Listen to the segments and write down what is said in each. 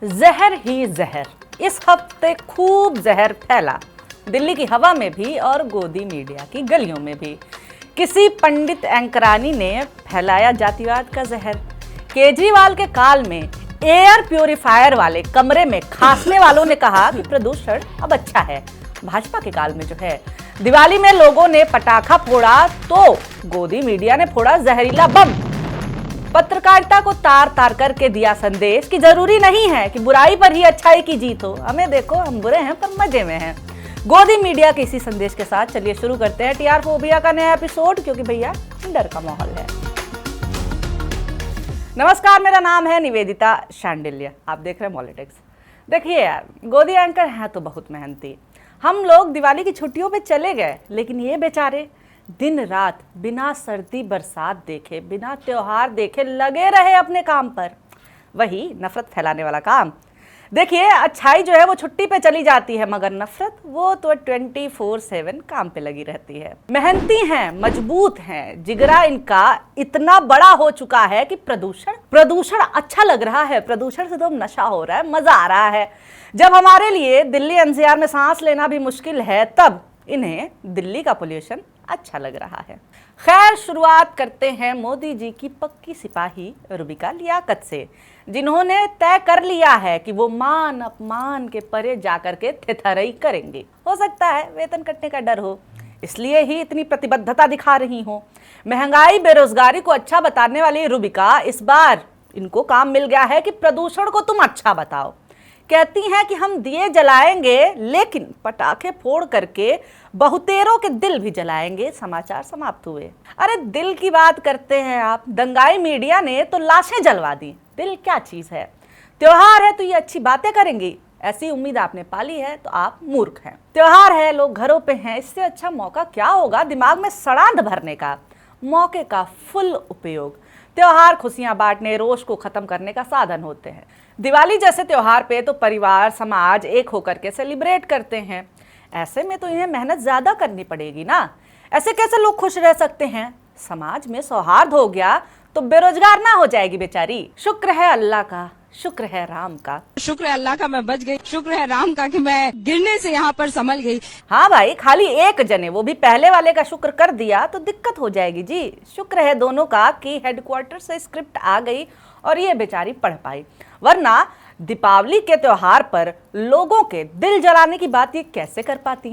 जहर ही जहर। इस हफ्ते खूब जहर फैला, दिल्ली की हवा में भी और गोदी मीडिया की गलियों में भी। किसी पंडित एंकरानी ने फैलाया जातिवाद का जहर। केजरीवाल के काल में एयर प्यूरिफायर वाले कमरे में खांसने वालों ने कहा कि प्रदूषण अब अच्छा है। भाजपा के काल में जो है, दिवाली में लोगों ने पटाखा फोड़ा तो गोदी मीडिया ने फोड़ा जहरीला बम। पत्रकारिता को तार तार करके दिया संदेश कि जरूरी नहीं है कि बुराई पर ही अच्छाई की जीत हो। हमें देखो, हम बुरे हैं पर मजे में हैं। गोदी मीडिया के इसी संदेश के साथ चलिए शुरू करते हैं टीआर फोबिया का नया एपिसोड, क्योंकि भैया डर का माहौल है। नमस्कार, मेरा नाम है निवेदिता शांडिल्य, आप देख रहे हैं पॉलिटिक्स। देखिए यार, गोदी एंकर हैं तो बहुत मेहनती। हम लोग दिवाली की छुट्टियों पे चले गए, लेकिन ये बेचारे दिन रात बिना सर्दी बरसात देखे, बिना त्योहार देखे लगे रहे अपने काम पर। वही नफरत फैलाने वाला काम। देखिए, अच्छाई जो है वो छुट्टी पे चली जाती है, मगर नफरत वो तो 24/7 काम पे लगी रहती है। मेहनती हैं, मजबूत हैं, जिगरा इनका इतना बड़ा हो चुका है कि प्रदूषण अच्छा लग रहा है। प्रदूषण से तो नशा हो रहा है, मजा आ रहा है। जब हमारे लिए दिल्ली एनसीआर में सांस लेना भी मुश्किल है, तब इन्हें दिल्ली का पोल्यूशन अच्छा लग रहा है। खैर, शुरुआत करते हैं मोदी जी की पक्की सिपाही रूबिका लियाकत से, जिन्होंने तय कर लिया है कि वो मान अपमान के परे जाकर के थेथरई करेंगे। हो सकता है वेतन कटने का डर हो, इसलिए ही इतनी प्रतिबद्धता दिखा रही हो। महंगाई बेरोजगारी को अच्छा बताने वाली रूबिका, इस बार इनको काम मिल गया है कि प्रदूषण को तुम अच्छा बताओ। कहती हैं कि हम दिए जलाएंगे, लेकिन पटाखे फोड़ करके बहुतेरों के दिल भी जलाएंगे। समाचार समाप्त हुए। अरे दिल की बात करते हैं आप, दंगाई मीडिया ने तो लाशें जलवा दी। दिल क्या चीज है? त्योहार है तो ये अच्छी बातें करेंगी, ऐसी उम्मीद आपने पाली है तो आप मूर्ख हैं। त्योहार है, लोग घरों पे हैं, इससे अच्छा मौका क्या होगा दिमाग में सड़ांध भरने का। मौके का फुल उपयोग। त्योहार खुशियां बांटने, रोष को खत्म करने का साधन होते हैं। दिवाली जैसे त्योहार पे तो परिवार समाज एक होकर के सेलिब्रेट करते हैं। ऐसे में तो इन्हें मेहनत ज्यादा करनी पड़ेगी ना। ऐसे कैसे लोग खुश रह सकते हैं? समाज में सौहार्द हो गया तो बेरोजगार ना हो जाएगी बेचारी। शुक्र है अल्लाह का, शुक्र है राम का। शुक्र है अल्लाह का मैं बच गई, शुक्र है राम का कि मैं गिरने से यहाँ पर संभल गई। हाँ भाई, खाली एक जने, वो भी पहले वाले का शुक्र कर दिया तो दिक्कत हो जाएगी जी। शुक्र है दोनों का कि हेडक्वार्टर से स्क्रिप्ट आ गई और ये बेचारी पढ़ पाई, वरना दीपावली के त्योहार पर लोगों के दिल जलाने की बात ये कैसे कर पाती।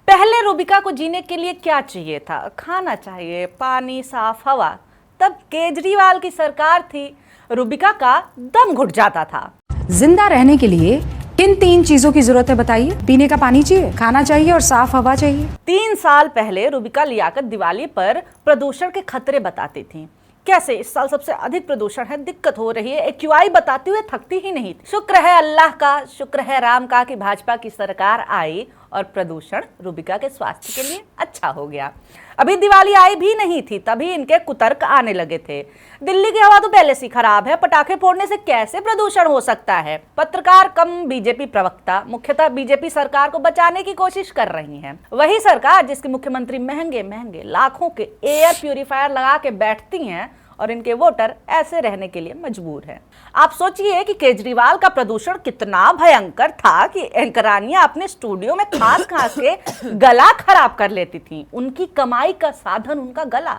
पहले रूबिका को जीने के लिए क्या चाहिए था? खाना चाहिए, पानी, साफ हवा। तब केजरीवाल की सरकार थी, रूबिका का दम घुट जाता था। जिंदा रहने के लिए किन 3 चीजों की जरूरत है बताइए? पीने का पानी चाहिए, खाना चाहिए और साफ हवा चाहिए। 3 साल पहले रूबिका लियाकत दिवाली पर प्रदूषण के खतरे बताती थी। कैसे इस साल सबसे अधिक प्रदूषण है, दिक्कत हो रही है, एक्यूआई बताते हुए थकती ही नहीं। शुक्र है अल्लाह का, शुक्र है राम का कि भाजपा की सरकार आई और प्रदूषण रूबिका के स्वास्थ्य के लिए अच्छा हो गया। अभी दिवाली आई भी नहीं थी, तभी इनके कुतर्क आने लगे थे। दिल्ली की हवा तो पहले से खराब है, पटाखे फोड़ने से कैसे प्रदूषण हो सकता है? पत्रकार कम बीजेपी प्रवक्ता मुख्यतः बीजेपी सरकार को बचाने की कोशिश कर रही हैं। वही सरकार जिसके मुख्यमंत्री महंगे महंगे लाखों के एयर प्यूरिफायर लगा के बैठती हैं और इनके वोटर ऐसे रहने के लिए मजबूर हैं। आप सोचिए कि केजरीवाल का प्रदूषण कितना भयंकर था कि एंकरानियां अपने स्टूडियो में खांस खांस के गला खराब कर लेती थी। उनकी कमाई का साधन उनका गला।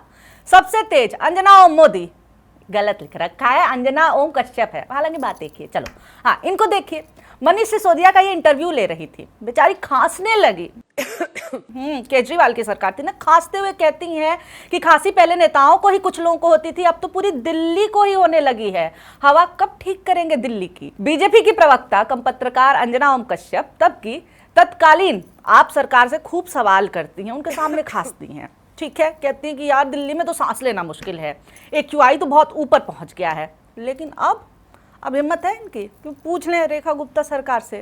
सबसे तेज अंजना ओम मोदी, गलत लिख रखा है, अंजना ओम कश्यप है, हालांकि बात देखिए। चलो हाँ, इनको देखिए। मनीष सिसोदिया का ये इंटरव्यू ले रही थी, बेचारी खांसने लगी। केजरीवाल की सरकार थी ना, खांसते हुए कहती हैं कि खांसी पहले नेताओं को ही, कुछ लोगों को होती थी, अब तो पूरी दिल्ली को ही होने लगी है। हवा कब ठीक करेंगे दिल्ली की? बीजेपी की प्रवक्ता कम पत्रकार अंजना ओम कश्यप तब की तत्कालीन आप सरकार से खूब सवाल करती हैं, उनके सामने खांसती हैं। ठीक है, कहती हैं कि यार दिल्ली में तो सांस लेना मुश्किल है, एक्यूआई तो बहुत ऊपर पहुंच गया है। लेकिन अब हिम्मत है इनकी कि पूछ लें रेखा गुप्ता सरकार से।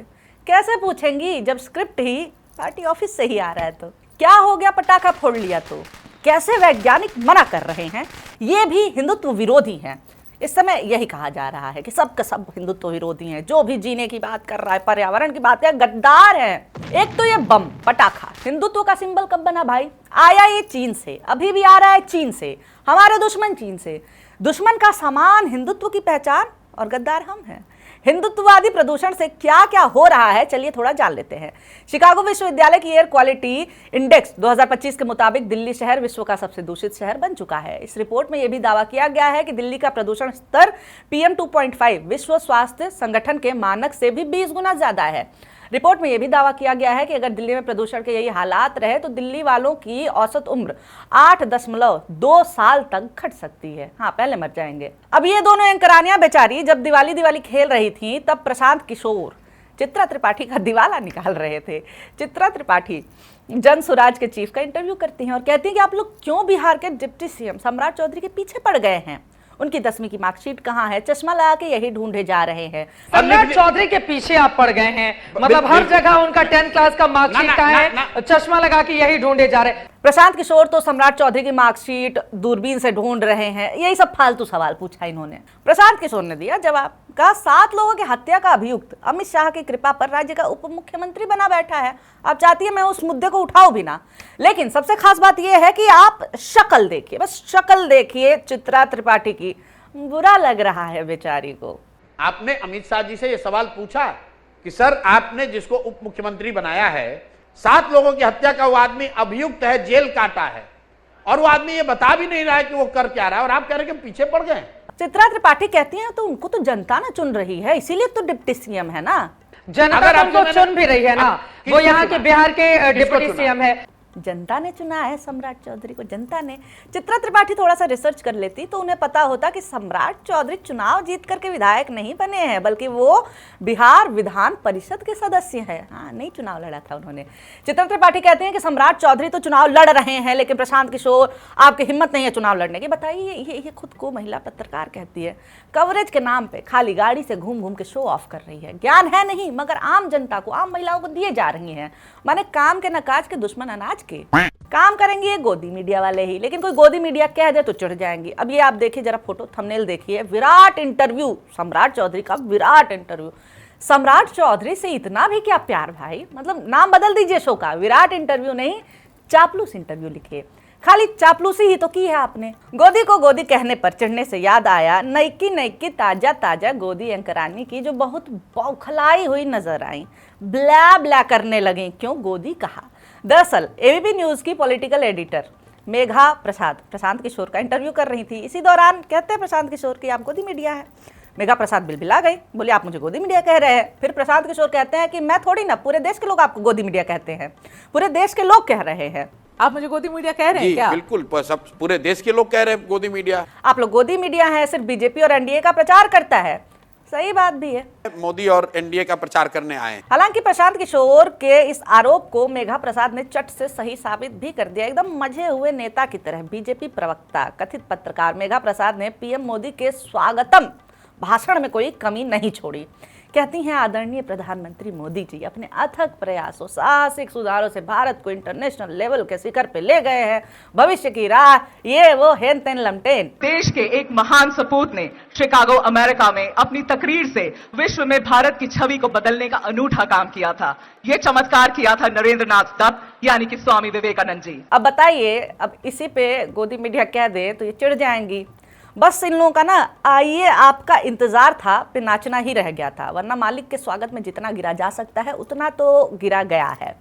कैसे पूछेंगी जब स्क्रिप्ट ही पार्टी ऑफिस से ही आ रहा है? तो क्या हो गया, पटाखा फोड़ लिया तो? कैसे वैज्ञानिक मना कर रहे हैं? ये भी हिंदुत्व विरोधी हैं। इस समय यही कहा जा रहा है कि सब का सब हिंदुत्व विरोधी हैं। जो भी जीने की बात कर रहा है, पर्यावरण की बात है, गद्दार है। एक तो ये बम पटाखा हिंदुत्व का सिंबल कब बना भाई? आया ये चीन से, अभी भी आ रहा है चीन से, हमारे दुश्मन चीन से। दुश्मन का सामान हिंदुत्व की पहचान और गद्दार हम हैं। हिंदुत्ववादी प्रदूषण से क्या क्या हो रहा है, चलिए थोड़ा जान लेते हैं। शिकागो विश्वविद्यालय की एयर क्वालिटी इंडेक्स 2025 के मुताबिक दिल्ली शहर विश्व का सबसे दूषित शहर बन चुका है। इस रिपोर्ट में यह भी दावा किया गया है कि दिल्ली का प्रदूषण स्तर PM 2.5 विश्व स्वास्थ्य संगठन के मानक से भी 20 गुना ज्यादा है। रिपोर्ट में यह भी दावा किया गया है कि अगर दिल्ली में प्रदूषण के यही हालात रहे तो दिल्ली वालों की औसत उम्र 8.2 साल तक घट सकती है। हाँ, पहले मर जाएंगे। अब ये दोनों एंकरानियां बेचारी जब दिवाली खेल रही थी तब प्रशांत किशोर चित्रा त्रिपाठी का दिवाला निकाल रहे थे। चित्रा त्रिपाठी जन स्वराज के चीफ का इंटरव्यू करती हैं और कहती हैं कि आप लोग क्यों बिहार के डिप्टी CM सम्राट चौधरी के पीछे पड़ गए हैं। उनकी 10वीं की मार्कशीट कहाँ है, चश्मा लगा के यही ढूंढे जा रहे हैं। सम्राट चौधरी के पीछे आप पड़ गए हैं, मतलब हर जगह उनका 10th क्लास का मार्कशीट का है, चश्मा लगा के यही ढूंढे जा रहे हैं। प्रशांत किशोर तो सम्राट चौधरी की मार्कशीट दूरबीन से ढूंढ रहे हैं। यही सब फालतू सवाल पूछा इन्होंने। प्रशांत किशोर ने दिया जवाब, कहा 7 लोगों की हत्या का अभियुक्त अमित शाह की कृपा पर राज्य का उप मुख्यमंत्री बना बैठा है। आप चाहती है मैं उस मुद्दे को उठाऊं भी ना, लेकिन सबसे खास बात यह है कि आप शक्ल देखिए, बस शक्ल देखिए चित्रा त्रिपाठी की, बुरा लग रहा है बेचारी को। आपने अमित शाह जी से यह सवाल पूछा कि सर आपने जिसको उप मुख्यमंत्री बनाया है 7 लोगों की हत्या का वो आदमी अभियुक्त है, जेल काटा है, और वो आदमी ये बता भी नहीं रहा है कि वो कर क्या रहा है, और आप कह रहे हैं कि पीछे पड़ गए। चित्रा त्रिपाठी कहती हैं तो उनको तो जनता ना चुन रही है, इसीलिए तो डिप्टी CM है ना। जनता तुमको चुन भी रही है ना, वो यहाँ के बिहार के डिप्टी CM है। जनता ने चुना है सम्राट चौधरी को, जनता ने। चित्रा त्रिपाठी थोड़ा सा रिसर्च कर लेती तो उन्हें पता होता कि सम्राट चौधरी चुनाव जीत करके विधायक नहीं बने हैं, बल्कि वो बिहार विधान परिषद के सदस्य हैं। हाँ, नहीं चुनाव लड़ा था उन्होंने। चित्रा त्रिपाठी कहते हैं कि सम्राट चौधरी तो चुनाव लड़ रहे हैं, लेकिन प्रशांत किशोर आपकी हिम्मत नहीं है चुनाव लड़ने की। बताइए, ये खुद को महिला पत्रकार कहती है। कवरेज के नाम पे खाली गाड़ी से घूम घूम के शो ऑफ कर रही है। ज्ञान है नहीं, मगर आम जनता को, आम महिलाओं को दिए जा रही हैं। माने काम के नकाज के दुश्मन अनाज के। काम करेंगे ये गोदी मीडिया वाले ही, लेकिन कोई गोदी मीडिया कह दे तो चिढ़ जाएंगी। अब ये आप देखिए जरा फोटो, थंबनेल देखिए, विराट इंटरव्यू सम्राट चौधरी का, विराट इंटरव्यू। सम्राट चौधरी से इतना भी क्या प्यार भाई, मतलब नाम बदल दीजिए शो का, विराट इंटरव्यू नहीं चापलूस इंटरव्यू लिखिए। खाली चापलूसी ही तो की है आपने। गोदी को गोदी कहने पर चिढ़ने से याद आया नईकी ताजा ताजा गोदी एंकरानी की, जो बहुत बौखलाई हुई नजर आई, ब्ला ब्ला करने लगी। क्यों गोदी कहा? दरअसल ABP न्यूज की पॉलिटिकल एडिटर मेघा प्रसाद प्रशांत किशोर का इंटरव्यू कर रही थी। इसी दौरान कहते हैं प्रशांत किशोर की आप गोदी मीडिया है। मेघा प्रसाद बिलबिला गई, बोले आप मुझे गोदी मीडिया कह रहे हैं। फिर प्रशांत किशोर कहते हैं कि मैं थोड़ी ना, पूरे देश के लोग आपको गोदी मीडिया कहते हैं, पूरे देश के लोग कह रहे हैं। आप मुझे गोदी मीडिया कह रहे हैं क्या? बिल्कुल, सब पूरे देश के लोग कह रहे हैं गोदी मीडिया। आप लोग गोदी मीडिया है, सिर्फ BJP और NDA का प्रचार करता है। सही बात भी है, मोदी और NDA का प्रचार करने आए। हालांकि प्रशांत किशोर के इस आरोप को मेघा प्रसाद ने चट से सही साबित भी कर दिया। एकदम मजे हुए नेता की तरह BJP प्रवक्ता कथित पत्रकार मेघा प्रसाद ने PM मोदी के स्वागतम भाषण में कोई कमी नहीं छोड़ी। कहती हैं आदरणीय प्रधानमंत्री मोदी जी अपने अथक प्रयासों, साहसिक सुधारों से भारत को इंटरनेशनल लेवल के शिखर पे ले गए हैं। भविष्य की राह ये वो हेन तेन लमटेन। देश के एक महान सपूत ने शिकागो अमेरिका में अपनी तकरीर से विश्व में भारत की छवि को बदलने का अनूठा काम किया था। ये चमत्कार किया था नरेंद्र नाथ दत्त यानी कि स्वामी विवेकानंद जी। अब बताइए, अब इसी पे गोदी मीडिया कह दे तो ये चिढ़ जाएंगी। बस इन लोगों का ना आइए आपका इंतजार था पे नाचना ही रह गया था, वरना मालिक के स्वागत में जितना गिरा जा सकता है उतना तो गिरा गया है।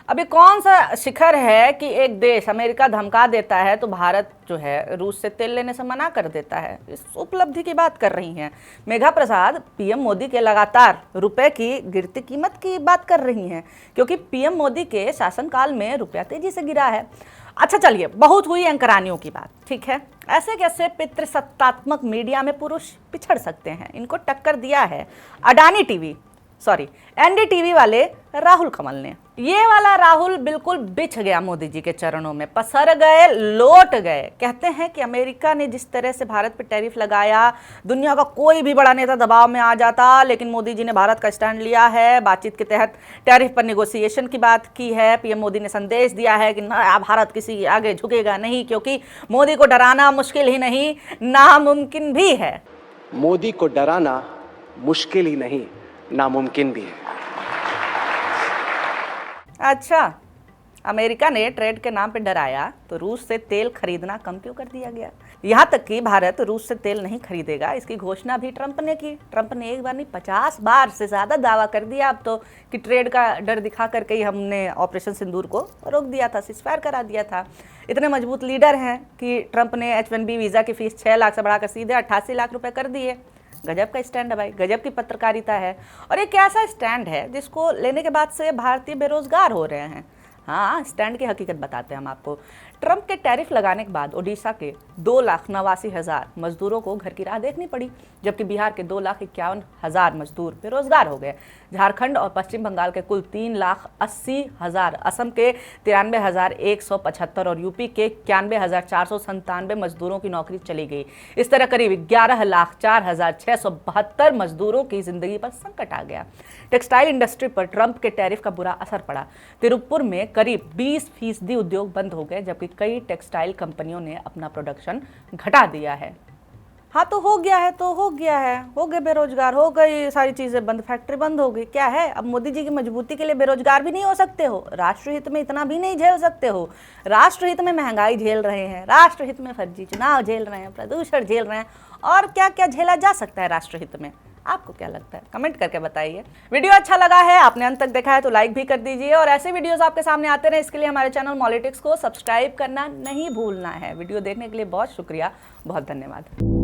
अभी कौन सा शिखर है कि एक देश अमेरिका धमका देता है तो भारत जो है रूस से तेल लेने से मना कर देता है। इस उपलब्धि की बात कर रही हैं मेघा प्रसाद। PM मोदी के लगातार रुपए की गिरती कीमत की बात कर रही हैं, क्योंकि PM मोदी के शासनकाल में रुपया तेजी से गिरा है। अच्छा चलिए, बहुत हुई एंकरानियों की बात, ठीक है। ऐसे कैसे पितृसत्तात्मक मीडिया में पुरुष पिछड़ सकते हैं? इनको टक्कर दिया है NDTV वाले राहुल कमल ने। ये वाला राहुल बिल्कुल बिछ गया मोदी जी के चरणों में, पसर गए, लौट गए। कहते हैं कि अमेरिका ने जिस तरह से भारत पर टैरिफ लगाया, दुनिया का कोई भी बड़ा नेता दबाव में आ जाता, लेकिन मोदी जी ने भारत का स्टैंड लिया है। बातचीत के तहत टैरिफ पर नेगोशिएशन की बात की है। PM मोदी ने संदेश दिया है कि भारत किसी के आगे झुकेगा नहीं, क्योंकि मोदी को डराना मुश्किल ही नहीं नामुमकिन भी है। मोदी को डराना मुश्किल ही नहीं नामुमकिन भी है। अच्छा, अमेरिका ने ट्रेड के नाम पे डराया तो रूस से तेल खरीदना कम क्यों कर दिया गया? यहाँ तक कि भारत रूस से तेल नहीं खरीदेगा, इसकी घोषणा भी ट्रंप ने की। ट्रंप ने एक बार नहीं 50 बार से ज़्यादा दावा कर दिया अब तो कि ट्रेड का डर दिखा करके ही हमने ऑपरेशन सिंदूर को रोक दिया था, सीज़फायर करा दिया था। इतने मजबूत लीडर हैं कि ट्रंप ने H-1B वीज़ा की फ़ीस 6 लाख से बढ़ाकर सीधे 88 लाख रुपए कर दिए। गजब का स्टैंड है भाई, गजब की पत्रकारिता है। और एक ऐसा स्टैंड है जिसको लेने के बाद से भारतीय बेरोजगार हो रहे हैं। हाँ, स्टैंड की हकीकत बताते हैं हम आपको। ट्रंप के टैरिफ लगाने के बाद ओडिशा के 2,89,000 मजदूरों को घर की राह देखनी पड़ी, जबकि बिहार के 2,51,000 मजदूर बेरोजगार हो गए। झारखंड और पश्चिम बंगाल के कुल 3,80,000, असम के 93,175 और यूपी के 91,497 मजदूरों की नौकरी चली गई। इस तरह करीब 11,04,672 मजदूरों की जिंदगी पर संकट आ गया। टेक्सटाइल इंडस्ट्री पर ट्रंप के टैरिफ का बुरा असर पड़ा। तिरुपुर में करीब 20% उद्योग बंद हो गए, जबकि कई टेक्सटाइल कंपनियों ने अपना प्रोडक्शन घटा दिया है। हाँ, तो हो गया है तो हो गया है, हो गए बेरोजगार, हो गई सारी चीज़ें बंद, फैक्ट्री बंद हो गई। क्या है, अब मोदी जी की मजबूती के लिए बेरोजगार भी नहीं हो सकते हो, राष्ट्रहित में इतना भी नहीं झेल सकते हो। राष्ट्रहित में महंगाई झेल रहे हैं, राष्ट्रहित में फर्जी चुनाव झेल रहे हैं, प्रदूषण झेल रहे हैं, और क्या क्या झेला जा सकता है राष्ट्रहित में। आपको क्या लगता है, कमेंट करके बताइए। वीडियो अच्छा लगा है, आपने अंत तक देखा है तो लाइक भी कर दीजिए, और ऐसे वीडियोस आपके सामने आते रहे इसके लिए हमारे चैनल मॉलिटिक्स को सब्सक्राइब करना नहीं भूलना है। वीडियो देखने के लिए बहुत शुक्रिया, बहुत धन्यवाद।